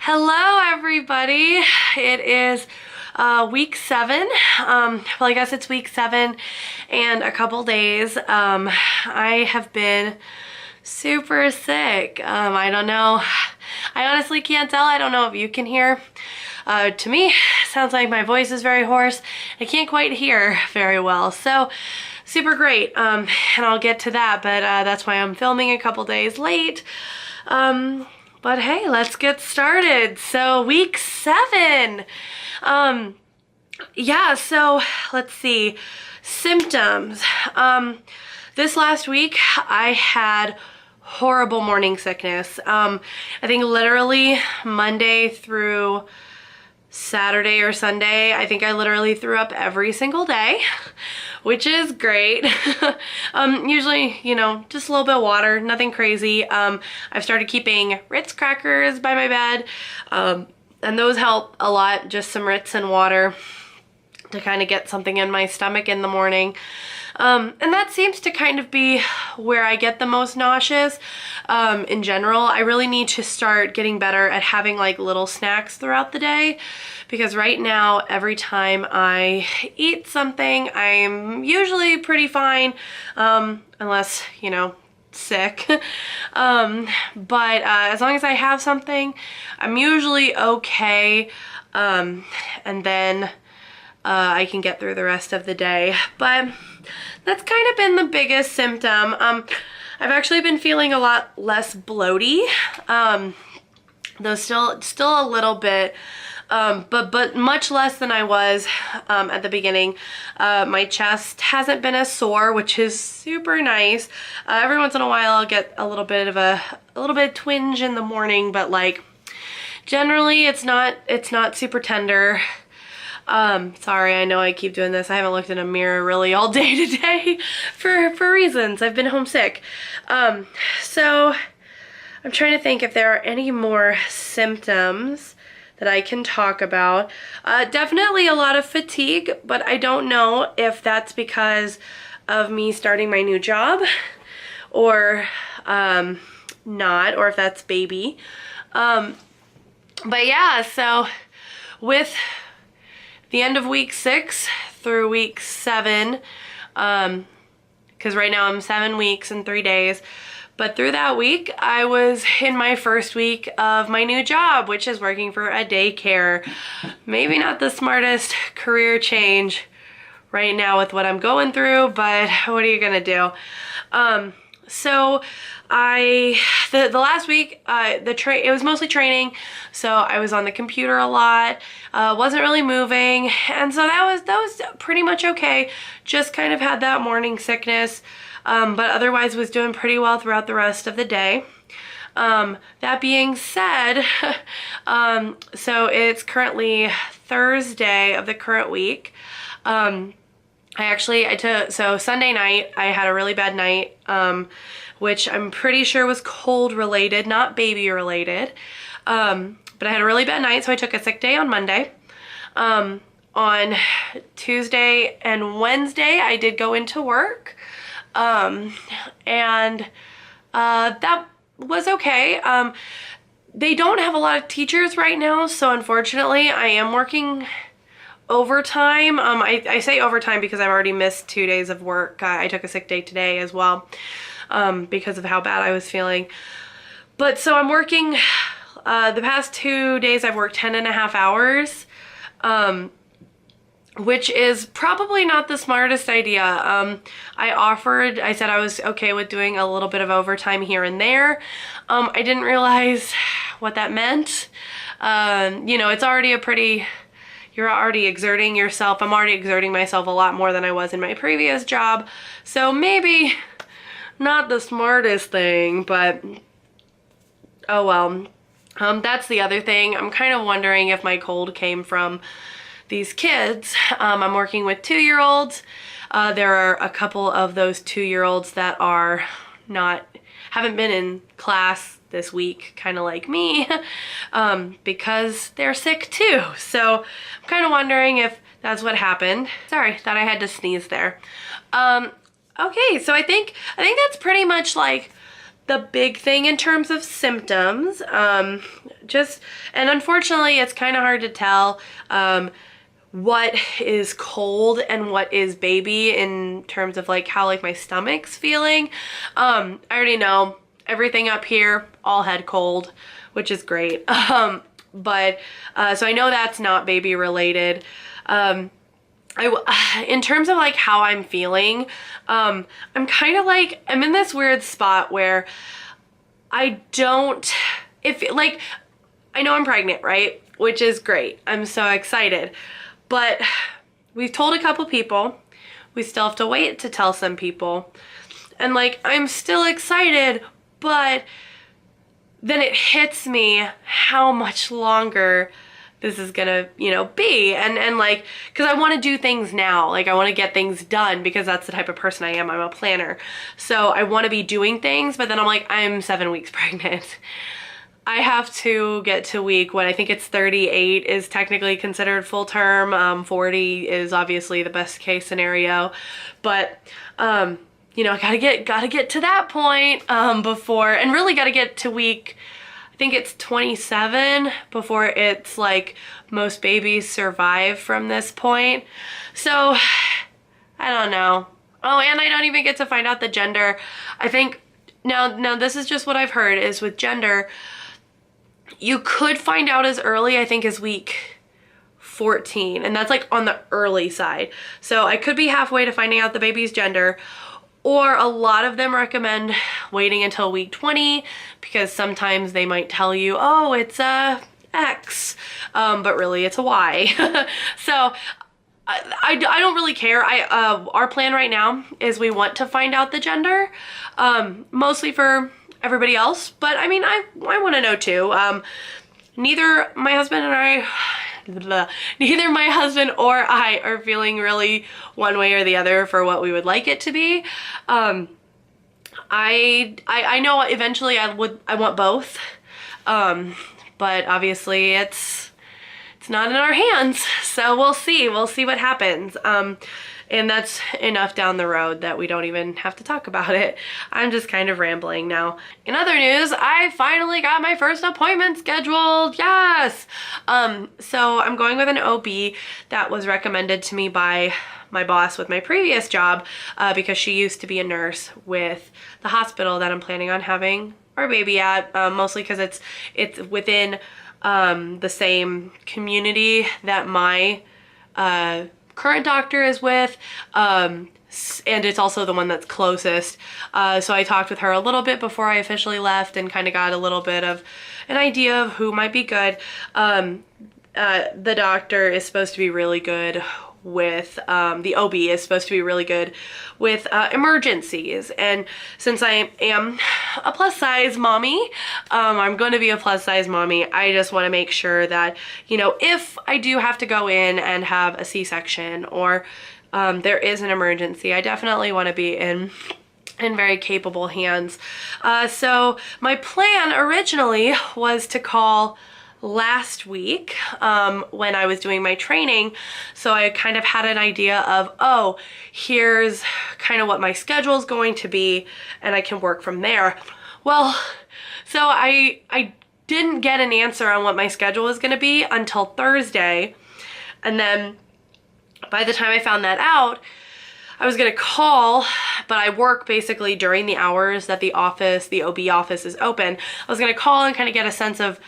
Hello everybody. It is week 7. Well, I guess it's week 7 and a couple days. I have been super sick. I don't know. I honestly can't tell. I don't know if you can hear. To me, sounds like my voice is very hoarse. I can't quite hear very well. So super great. And I'll get to that, but that's why I'm filming a couple days late. But hey, let's get started. So week 7. Yeah, so let's see. Symptoms. This last week I had horrible morning sickness. I think literally Monday through Saturday or Sunday, I think I literally threw up every single day, which is great. Usually, you know, just a little bit of water, nothing crazy. I've started keeping Ritz crackers by my bed, and those help a lot, just some Ritz and water to kind of get something in my stomach in the morning. And that seems to kind of be where I get the most nauseous in general. I really need to start getting better at having like little snacks throughout the day, because right now every time I eat something I'm usually pretty fine, unless, you know, sick. But as long as I have something, I'm usually okay, and then I can get through the rest of the day. But that's kind of been the biggest symptom. I've actually been feeling a lot less bloaty, though still a little bit, but much less than I was at the beginning. My chest hasn't been as sore, which is super nice. Every once in a while I'll get a little bit of twinge in the morning, but like generally it's not super tender. Sorry, I know I keep doing this. I haven't looked in a mirror really all day today for reasons. I've been homesick. So I'm trying to think if there are any more symptoms that I can talk about. Definitely a lot of fatigue, but I don't know if that's because of me starting my new job or not, or if that's baby. But yeah, so with the end of week 6 through week 7, because right now I'm 7 weeks and 3 days, but through that week I was in my first week of my new job, which is working for a daycare. Maybe not the smartest career change right now with what I'm going through, but what are you gonna do? So the last week, it was mostly training, so I was on the computer a lot, wasn't really moving, and so that was pretty much okay. Just kind of had that morning sickness, but otherwise was doing pretty well throughout the rest of the day. That being said, so it's currently Thursday of the current week. So Sunday night, I had a really bad night, which I'm pretty sure was cold related, not baby related. But I had a really bad night, so I took a sick day on Monday. On Tuesday and Wednesday, I did go into work, and that was okay. They don't have a lot of teachers right now, so unfortunately, I am working overtime. I say overtime because I've already missed 2 days of work. I took a sick day today as well, because of how bad I was feeling. But so I'm working, the past 2 days I've worked 10.5 hours, which is probably not the smartest idea. I said I was okay with doing a little bit of overtime here and there. I didn't realize what that meant. You know, it's already you're already exerting yourself. I'm already exerting myself a lot more than I was in my previous job. So maybe not the smartest thing, but oh well. That's the other thing. I'm kind of wondering if my cold came from these kids. I'm working with 2-year-olds. There are a couple of those 2-year-olds that haven't been in class this week, kind of like me, because they're sick too. So I'm kind of wondering if that's what happened. Sorry, thought I had to sneeze there. Okay, so I think that's pretty much like the big thing in terms of symptoms. And unfortunately, it's kind of hard to tell what is cold and what is baby in terms of like how like my stomach's feeling. I already know everything up here, all head cold, which is great. So I know that's not baby related. In terms of like how I'm feeling, I'm kind of like, I'm in this weird spot where I know I'm pregnant, right? Which is great. I'm so excited. But we've told a couple people. We still have to wait to tell some people. And like, I'm still excited, but then it hits me how much longer this is gonna, be. And like, cause I want to do things now. Like I want to get things done because that's the type of person I am. I'm a planner. So I want to be doing things, but then I'm like, I'm 7 weeks pregnant. I have to get to week, what I think it's 38 is technically considered full term. 40 is obviously the best case scenario, but I gotta get to that point before, and really gotta get to week, I think it's 27 before it's like most babies survive from this point. So I don't know. Oh, and I don't even get to find out the gender. I think now this is just what I've heard is with gender, you could find out as early, I think, as week 14, and that's like on the early side. So I could be halfway to finding out the baby's gender, or a lot of them recommend waiting until week 20 because sometimes they might tell you, oh, it's a X, but really it's a Y. So I don't really care. Our plan right now is we want to find out the gender, mostly for everybody else, but I mean, I want to know too. Neither my husband or I are feeling really one way or the other for what we would like it to be. I know eventually I want both, but obviously it's not in our hands, so we'll see what happens. And that's enough down the road that we don't even have to talk about it. I'm just kind of rambling now. In other news, I finally got my first appointment scheduled. Yes! So I'm going with an OB that was recommended to me by my boss with my previous job because she used to be a nurse with the hospital that I'm planning on having our baby at, mostly because it's within the same community that my current doctor is with, and it's also the one that's closest. So I talked with her a little bit before I officially left and kind of got a little bit of an idea of who might be good. The doctor is supposed to be really good with, the OB is supposed to be really good with emergencies, and since I am a plus size mommy, I'm going to be a plus size mommy, I just want to make sure that, if I do have to go in and have a C-section or there is an emergency, I definitely want to be in very capable hands. So my plan originally was to call last week when I was doing my training, so I kind of had an idea of, oh, here's kind of what my schedule is going to be and I can work from there. Well, so I didn't get an answer on what my schedule was going to be until Thursday, and then by the time I found that out, I was gonna call, but I work basically during the hours that the OB office is open. I was gonna call and kind of get a sense of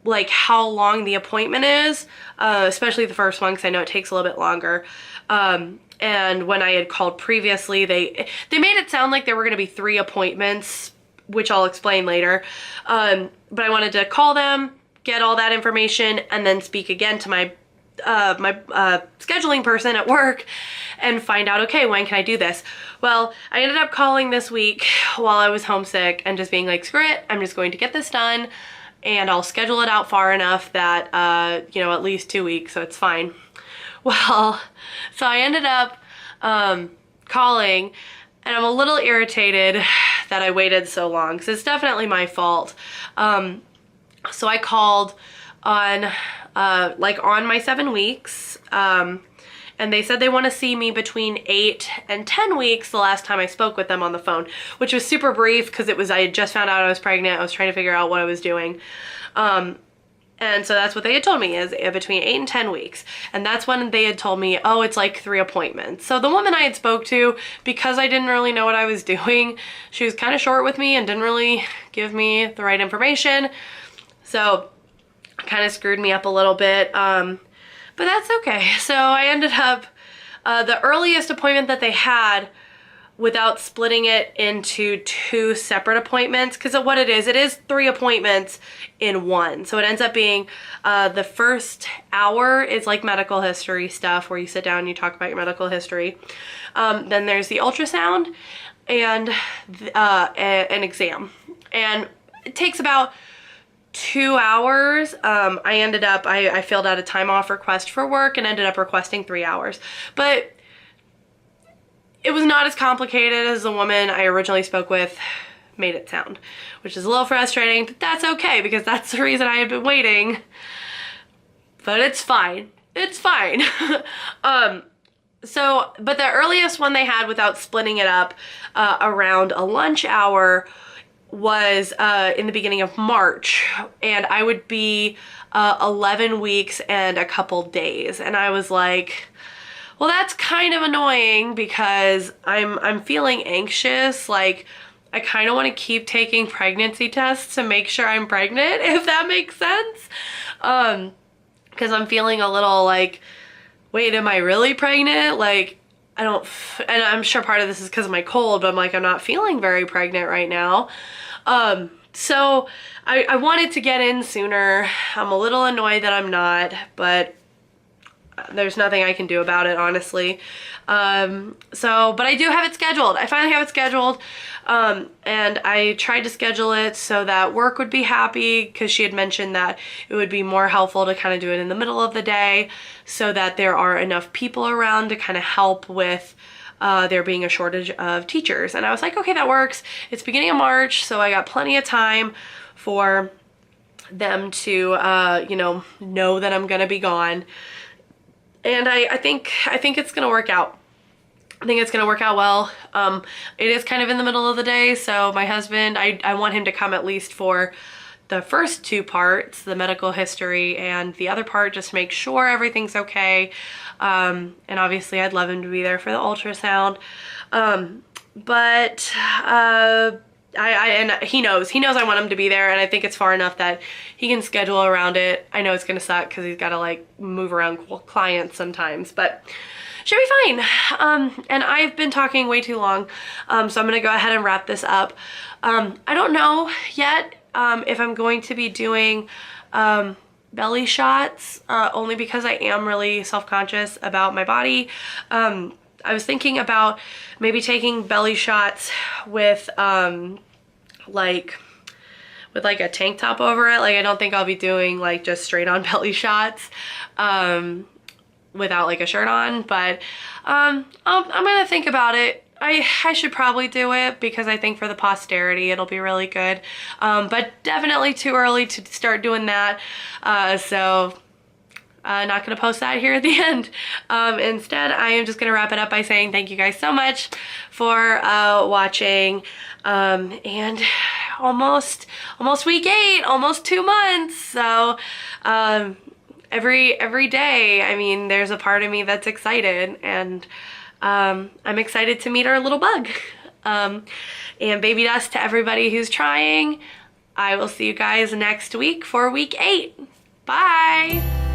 like how long the appointment is, especially the first one, because I know it takes a little bit longer. And when I had called previously, they made it sound like there were going to be 3 appointments, which I'll explain later. But I wanted to call them, get all that information, and then speak again to my scheduling person at work and find out, okay, when can I do this? Well, I ended up calling this week while I was homesick and just being like, screw it, I'm just going to get this done, and I'll schedule it out far enough that, at least 2 weeks, so it's fine. Well, so I ended up calling, and I'm a little irritated that I waited so long, because it's definitely my fault. So I called on my 7 weeks, and they said they want to see me between 8 and 10 weeks the last time I spoke with them on the phone, which was super brief because I had just found out I was pregnant. I was trying to figure out what I was doing. And so that's what they had told me, is between 8 and 10 weeks. And that's when they had told me, oh, it's like 3 appointments. So the woman I had spoke to, because I didn't really know what I was doing, she was kind of short with me and didn't really give me the right information. So kind of screwed me up a little bit. But that's okay. So I ended up, the earliest appointment that they had, without splitting it into 2 separate appointments, because of what it is 3 appointments in one. So it ends up being the first hour is like medical history stuff, where you sit down and you talk about your medical history. Then there's the ultrasound and an exam. And it takes about 2 hours. I filled out a time off request for work and ended up requesting 3 hours. But it was not as complicated as the woman I originally spoke with made it sound, which is a little frustrating, but that's okay because that's the reason I had been waiting. But it's fine. It's fine. But the earliest one they had without splitting it up around a lunch hour was in the beginning of March, and I would be 11 weeks and a couple days. And I was like, well, that's kind of annoying because I'm feeling anxious. Like, I kind of want to keep taking pregnancy tests to make sure I'm pregnant, if that makes sense. Because I'm feeling a little like, wait, am I really pregnant? Like, and I'm sure part of this is because of my cold, but I'm like, I'm not feeling very pregnant right now. So I wanted to get in sooner. I'm a little annoyed that I'm not, but there's nothing I can do about it, honestly. But I do have it scheduled. I finally have it scheduled. And I tried to schedule it so that work would be happy, because she had mentioned that it would be more helpful to kind of do it in the middle of the day so that there are enough people around to kind of help with there being a shortage of teachers. And I was like, okay, that works. It's beginning of March, so I got plenty of time for them to, know that I'm gonna be gone. And I think it's gonna work out. I think it's gonna work out well. It is kind of in the middle of the day, so my husband, I want him to come at least for the first 2 parts, the medical history, and the other part, just make sure everything's okay. And obviously I'd love him to be there for the ultrasound. And he knows I want him to be there, and I think it's far enough that he can schedule around it. I know it's gonna suck because he's gotta like move around clients sometimes, but should be fine. And I've been talking way too long, so I'm gonna go ahead and wrap this up. I don't know yet if I'm going to be doing belly shots, only because I am really self-conscious about my body. I was thinking about maybe taking belly shots with like a tank top over it. Like, I don't think I'll be doing like just straight on belly shots without like a shirt on, but I'm gonna think about it. I should probably do it because I think for the posterity it'll be really good, but definitely too early to start doing that, so not gonna post that here at the end. Instead, I am just gonna wrap it up by saying thank you guys so much for watching, and almost week 8, almost 2 months. So every day, I mean, there's a part of me that's excited, and I'm excited to meet our little bug. And baby dust to everybody who's trying. I will see you guys next week for week 8. Bye.